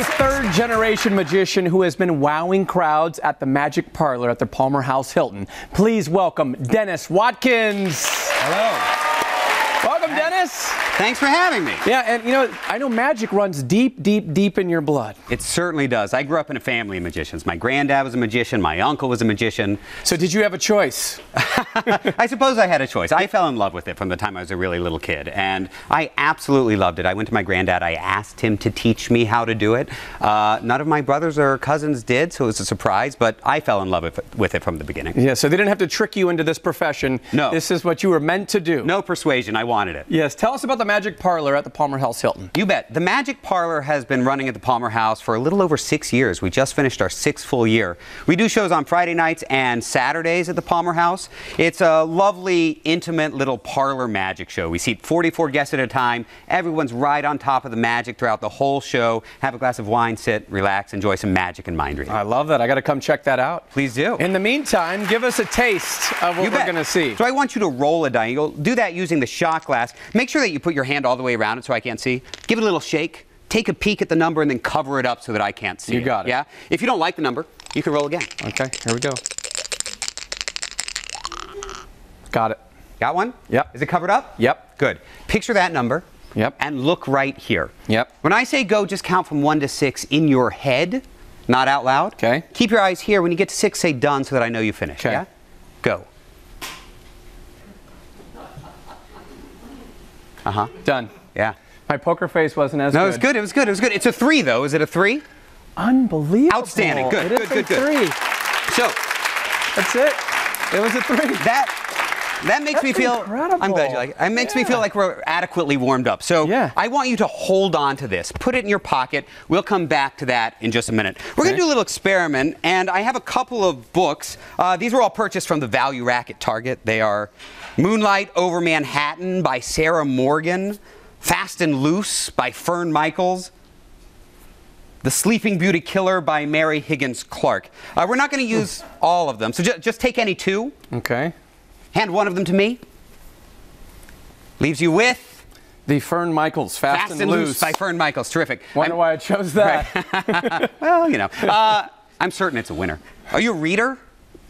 Third-generation magician who has been wowing crowds at the Magic Parlor at the Palmer Houst Hilton. Please welcome Dennis Watkins. Hello. Welcome, Dennis. Thanks for having me. Yeah, and you know, I know magic runs deep, deep, deep in your blood. It certainly does. I grew up in a family of magicians. My granddad was a magician. My uncle was a magician. So did you have a choice? I suppose I had a choice. I fell in love with it from the time I was a really little kid, and I absolutely loved it. I went to my granddad. I asked him to teach me how to do it. None of my brothers or cousins did, so it was a surprise, but I fell in love with it from the beginning. Yeah, so they didn't have to trick you into this profession. No. This is what you were meant to do. No persuasion. I wanted it. Yes, tell us about the Magic Parlor at the Palmer Houst Hilton. You bet. The Magic Parlor has been running at the Palmer House for a little over 6 years. We just finished our 6th full year. We do shows on Friday nights and Saturdays at the Palmer House. It's a lovely, intimate little parlor magic show. We seat 44 guests at a time. Everyone's right on top of the magic throughout the whole show. Have a glass of wine, sit, relax, enjoy some magic and mind reading. I love that. I got to come check that out. Please do. In the meantime, give us a taste of what we're going to see. So I want you to roll a die. You'll do that using the shot glass. Make sure that you put your hand all the way around it so I can't see. Give it a little shake. Take a peek at the number and then cover it up so that I can't see it. You got it. Yeah? If you don't like the number, you can roll again. Okay, here we go. Got it. Got one? Yep. Is it covered up? Yep. Good. Picture that number. Yep. And look right here. Yep. When I say go, just count from 1 to 6 in your head, not out loud. Okay. Keep your eyes here. When you get to 6, say done so that I know you finished. Okay. Yeah? Go. Uh-huh. Done. Yeah. My poker face wasn't as good. No, it was good. It was good. It was good. It's a 3, though. Is it a 3? Unbelievable. Outstanding. Good. It is Good. a 3. So That's it. It was a 3. That makes me feel incredible. I'm glad you like it. It makes me feel like we're adequately warmed up. So yeah. I want you to hold on to this. Put it in your pocket. We'll come back to that in just a minute. We're going to do a little experiment, and I have a couple of books. These were all purchased from the value rack at Target. They are Moonlight Over Manhattan by Sarah Morgan, Fast and Loose by Fern Michaels, The Sleeping Beauty Killer by Mary Higgins Clark. We're not going to use all of them, so just take any 2. Okay. Hand one of them to me. Leaves you with The Fern Michaels, Fast and Loose by Fern Michaels. Terrific. Wonder why I chose that. Right. Well, you know, I'm certain it's a winner. Are you a reader?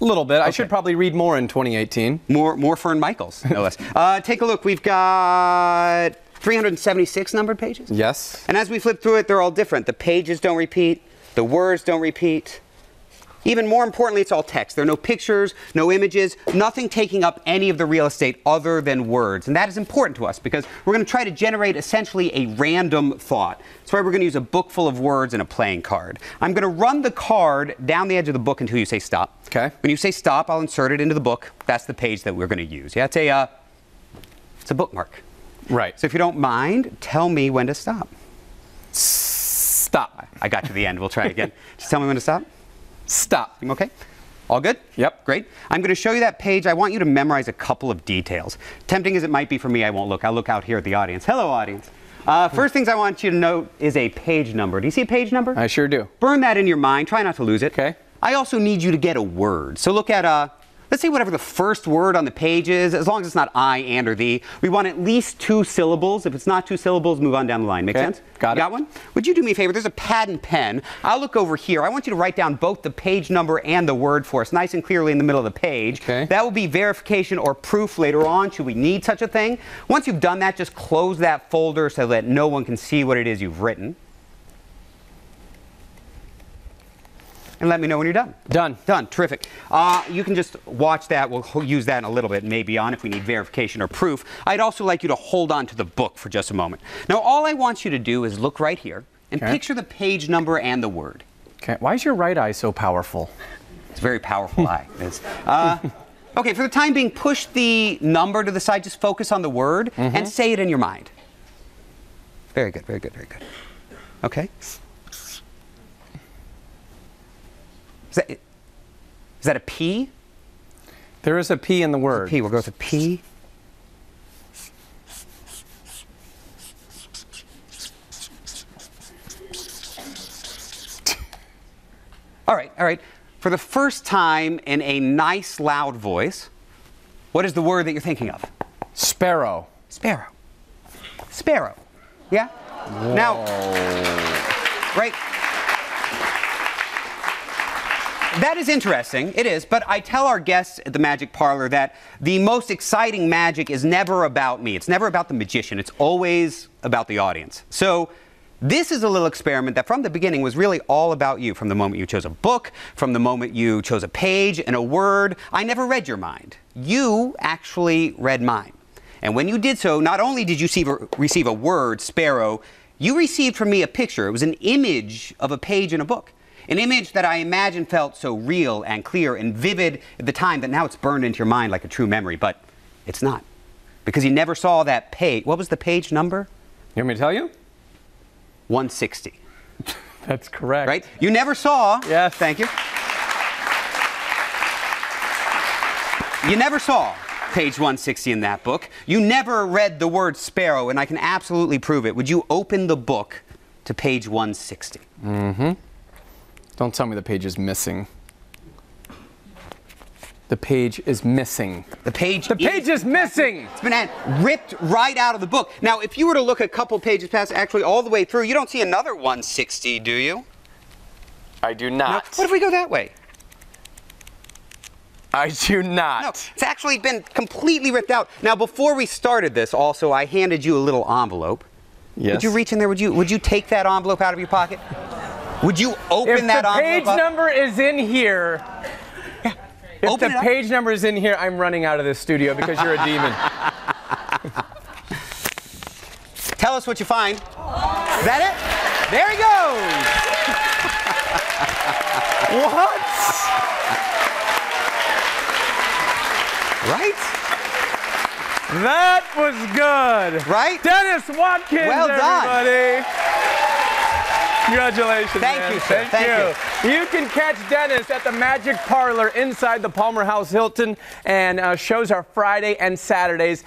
A little bit. Okay. I should probably read more in 2018. More Fern Michaels, no less. Take a look. We've got 376 numbered pages. Yes. And as we flip through it, they're all different. The pages don't repeat. The words don't repeat. Even more importantly, it's all text. There are no pictures, no images, nothing taking up any of the real estate other than words. And that is important to us because we're going to try to generate essentially a random thought. That's why we're going to use a book full of words and a playing card. I'm going to run the card down the edge of the book until you say stop. Okay. When you say stop, I'll insert it into the book. That's the page that we're going to use. Yeah, it's a bookmark. Right. So if you don't mind, tell me when to stop. Stop. I got to the end. We'll try again. Just tell me when to stop. Stop. Okay? All good? Yep. Great. I'm going to show you that page. I want you to memorize a couple of details. Tempting as it might be for me, I won't look. I'll look out here at the audience. Hello, audience. First things I want you to note is a page number. Do you see a page number? I sure do. Burn that in your mind. Try not to lose it. Okay. I also need you to get a word. So look at, let's say whatever the first word on the page is, as long as it's not I, and, or the. We want at least 2 syllables. If it's not 2 syllables, move on down the line. Make sense? Got it. Got one? Would you do me a favor? There's a pad and pen. I'll look over here. I want you to write down both the page number and the word for us, nice and clearly in the middle of the page. Okay. That will be verification or proof later on, should we need such a thing. Once you've done that, just close that folder so that no one can see what it is you've written. And let me know when you're done. Done. Done. Terrific. You can just watch that. We'll use that in a little bit, maybe on if we need verification or proof. I'd also like you to hold on to the book for just a moment. Now, all I want you to do is look right here and picture the page number and the word. Okay. Why is your right eye so powerful? It's a very powerful eye. Okay, for the time being, push the number to the side. Just focus on the word and say it in your mind. Very good, very good, very good. Okay. Is that a P? There is a P in the word. P. We'll go with a P. All right, all right. For the first time in a nice, loud voice, what is the word that you're thinking of? Sparrow. Sparrow. Sparrow. Yeah? Whoa. Now, right, That is interesting. It is. But I tell our guests at the Magic Parlor that the most exciting magic is never about me. It's never about the magician. It's always about the audience. So this is a little experiment that from the beginning was really all about you. From the moment you chose a book, from the moment you chose a page and a word, I never read your mind. You actually read mine. And when you did so, not only did you receive a word, sparrow, you received from me a picture. It was an image of a page in a book. An image that I imagine felt so real and clear and vivid at the time that now it's burned into your mind like a true memory. But it's not. Because you never saw that page. What was the page number? You want me to tell you? 160. That's correct. Right? You never saw. Yes. Thank you. You never saw page 160 in that book. You never read the word sparrow, and I can absolutely prove it. Would you open the book to page 160? Mm-hmm. Don't tell me the page is missing. The page is missing. The page is missing! It's been ripped right out of the book. Now, if you were to look a couple pages past, actually all the way through, you don't see another 160, do you? I do not. No. What if we go that way? I do not. No, it's actually been completely ripped out. Now, before we started this, also, I handed you a little envelope. Yes. Would you reach in there? Would you take that envelope out of your pocket? Would you open that envelope? If the page number is in here, if the page number is in here, I'm running out of this studio because you're a demon. Tell us what you find. Is that it? There he goes. What? Right? That was good. Right? Dennis Watkins, well done. everybody. Congratulations, Thank man. you, sir. Thank you. You can catch Dennis at the Magic Parlor inside the Palmer Houst Hilton, and shows are Friday and Saturdays.